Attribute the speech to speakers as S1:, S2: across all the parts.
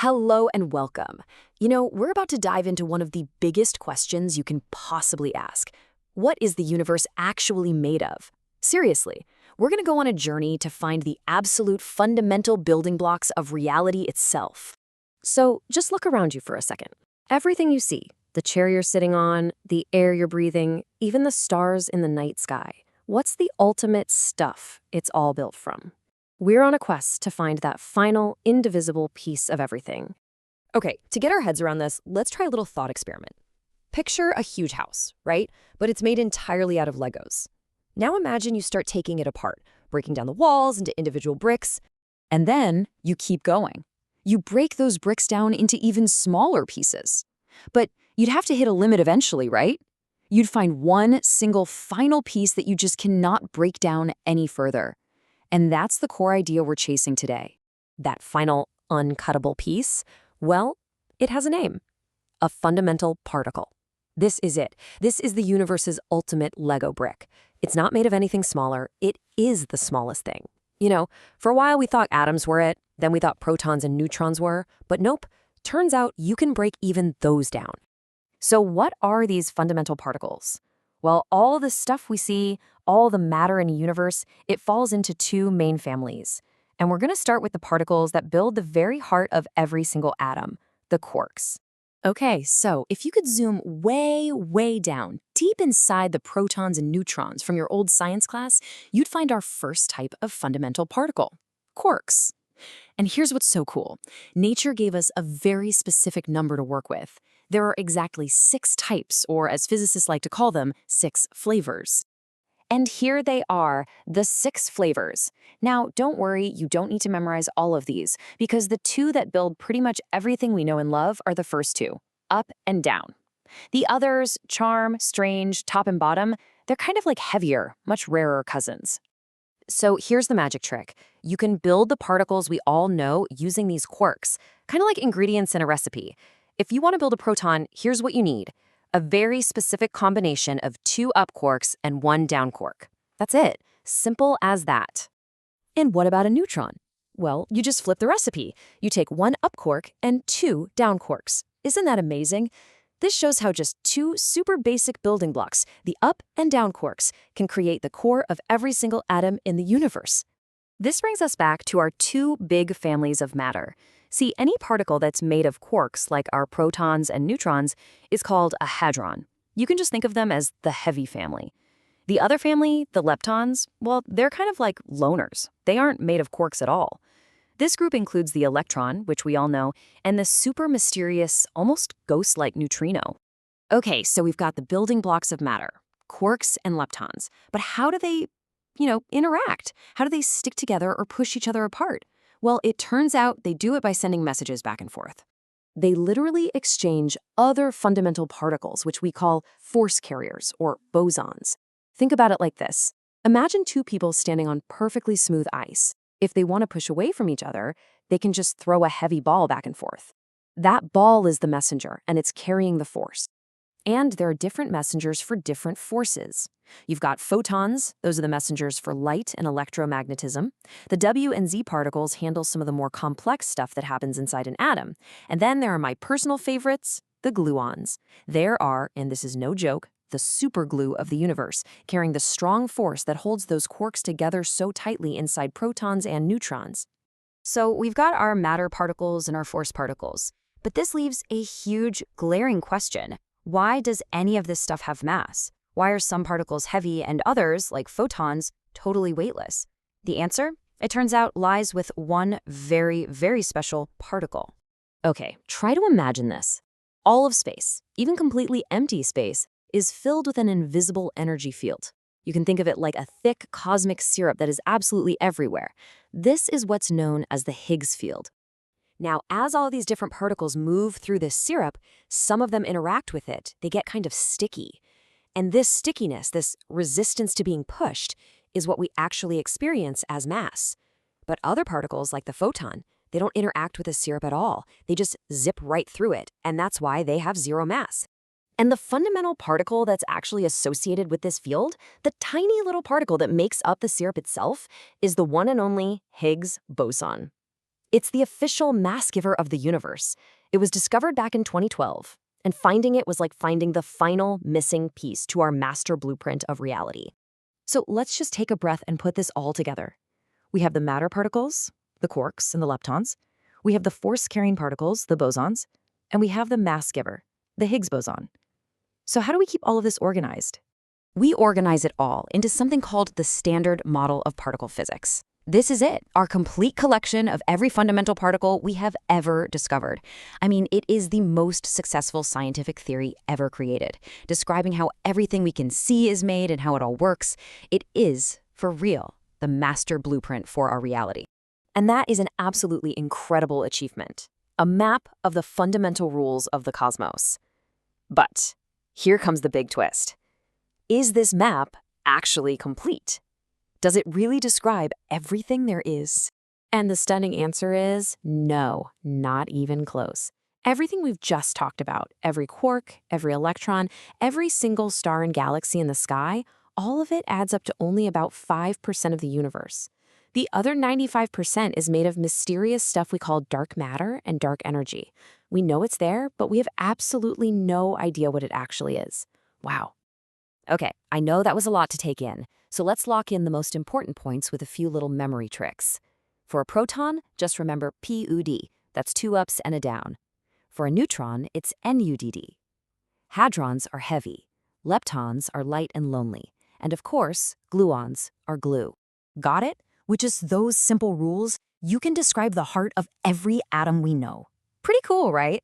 S1: Hello and welcome. We're about to dive into one of the biggest questions you can possibly ask. What is the universe actually made of? Seriously, we're going to go on a journey to find the absolute fundamental building blocks of reality itself. So just look around you for a second. Everything you see, the chair you're sitting on, the air you're breathing, even the stars in the night sky, what's the ultimate stuff it's all built from? We're on a quest to find that final, indivisible piece of everything.
S2: Okay, to get our heads around this, let's try a little thought experiment. Picture a huge house, right? But it's made entirely out of Legos. Now imagine you start taking it apart, breaking down the walls into individual bricks,
S3: And then you keep going. You break those bricks down into even smaller pieces. But you'd have to hit a limit eventually, right? You'd find one single final piece that you just cannot break down any further. And that's the core idea we're chasing today.
S2: that final uncuttable piece, well, it has a name. A fundamental particle. This is it. This is the universe's ultimate Lego brick. It's not made of anything smaller. It is the smallest thing. For a while we thought atoms were it, then we thought protons and neutrons were, but nope. Turns out you can break even those down. So what are these fundamental particles? Well, all the stuff we see, all the matter in a universe, it falls into two main families. And we're going to start with the particles that build the very heart of every single atom, the quarks.
S1: Okay, so if you could zoom way, way down, deep inside the protons and neutrons from your old science class, you'd find our first type of fundamental particle, quarks. And here's what's so cool. Nature gave us a very specific number to work with. There are exactly 6 types, or as physicists like to call them, 6 flavors. And here they are, the 6 flavors. Now, don't worry, you don't need to memorize all of these, because the 2 that build pretty much everything we know and love are the first 2, up and down. The others, charm, strange, top and bottom, they're kind of like heavier, much rarer cousins. So here's the magic trick. You can build the particles we all know using these quarks, kind of like ingredients in a recipe. If you want to build a proton, here's what you need. A very specific combination of 2 up quarks and 1 down quark. That's it. Simple as that. And what about a neutron? Well, you just flip the recipe. You take 1 up quark and 2 down quarks. Isn't that amazing? This shows how just 2 super basic building blocks, the up and down quarks, can create the core of every single atom in the universe. This brings us back to our 2 big families of matter. See, any particle that's made of quarks, like our protons and neutrons, is called a hadron. You can just think of them as the heavy family. The other family, the leptons, well, they're kind of like loners. They aren't made of quarks at all. This group includes the electron, which we all know, and the super mysterious, almost ghost-like neutrino. Okay, so we've got the building blocks of matter, quarks and leptons. But how do they, interact? How do they stick together or push each other apart? Well, it turns out they do it by sending messages back and forth. They literally exchange other fundamental particles, which we call force carriers, or bosons. Think about it like this. Imagine 2 people standing on perfectly smooth ice. If they want to push away from each other, they can just throw a heavy ball back and forth. That ball is the messenger, and it's carrying the force. And there are different messengers for different forces. You've got photons, those are the messengers for light and electromagnetism. The W and Z particles handle some of the more complex stuff that happens inside an atom. And then there are my personal favorites, the gluons. There are, and this is no joke, the superglue of the universe, carrying the strong force that holds those quarks together so tightly inside protons and neutrons. So we've got our matter particles and our force particles. But this leaves a huge, glaring question. Why does any of this stuff have mass? Why are some particles heavy and others, like photons, totally weightless? The answer, it turns out, lies with one very, very special particle. Okay, try to imagine this. All of space, even completely empty space, is filled with an invisible energy field. You can think of it like a thick cosmic syrup that is absolutely everywhere. This is what's known as the Higgs field. Now, as all these different particles move through this syrup, some of them interact with it. They get kind of sticky. And this stickiness, this resistance to being pushed, is what we actually experience as mass. But other particles, like the photon, they don't interact with the syrup at all. They just zip right through it, and that's why they have 0 mass. And the fundamental particle that's actually associated with this field, the tiny little particle that makes up the syrup itself, is the one and only Higgs boson.
S2: It's the official mass giver of the universe. It was discovered back in 2012, and finding it was like finding the final missing piece to our master blueprint of reality. So let's just take a breath and put this all together. We have the matter particles, the quarks and the leptons. We have the force-carrying particles, the bosons. And we have the mass giver, the Higgs boson. So how do we keep all of this organized? We organize it all into something called the Standard Model of Particle Physics. This is it, our complete collection of every fundamental particle we have ever discovered. I mean, it is the most successful scientific theory ever created, describing how everything we can see is made and how it all works. It is, for real, the master blueprint for our reality. And that is an absolutely incredible achievement. A map of the fundamental rules of the cosmos. But here comes the big twist. Is this map actually complete? Does it really describe everything there is? And the stunning answer is no, not even close. Everything we've just talked about, every quark, every electron, every single star and galaxy in the sky, all of it adds up to only about 5% of the universe. The other 95% is made of mysterious stuff we call dark matter and dark energy. We know it's there, but we have absolutely no idea what it actually is. Wow. Okay, I know that was a lot to take in, so let's lock in the most important points with a few little memory tricks. For a proton, just remember PUD, that's 2 ups and a down. For a neutron, it's NUDD. Hadrons are heavy, leptons are light and lonely, and of course, gluons are glue. Got it? With just those simple rules, you can describe the heart of every atom we know. Pretty cool, right?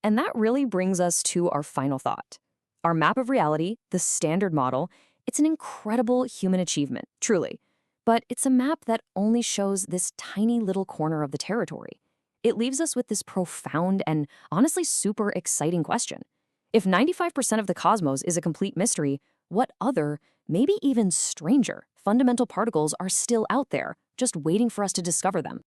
S2: And that really brings us to our final thought. Our map of reality, the Standard Model, it's an incredible human achievement, truly. But it's a map that only shows this tiny little corner of the territory. It leaves us with this profound and honestly super exciting question. If 95% of the cosmos is a complete mystery, what other, maybe even stranger, fundamental particles are still out there, just waiting for us to discover them?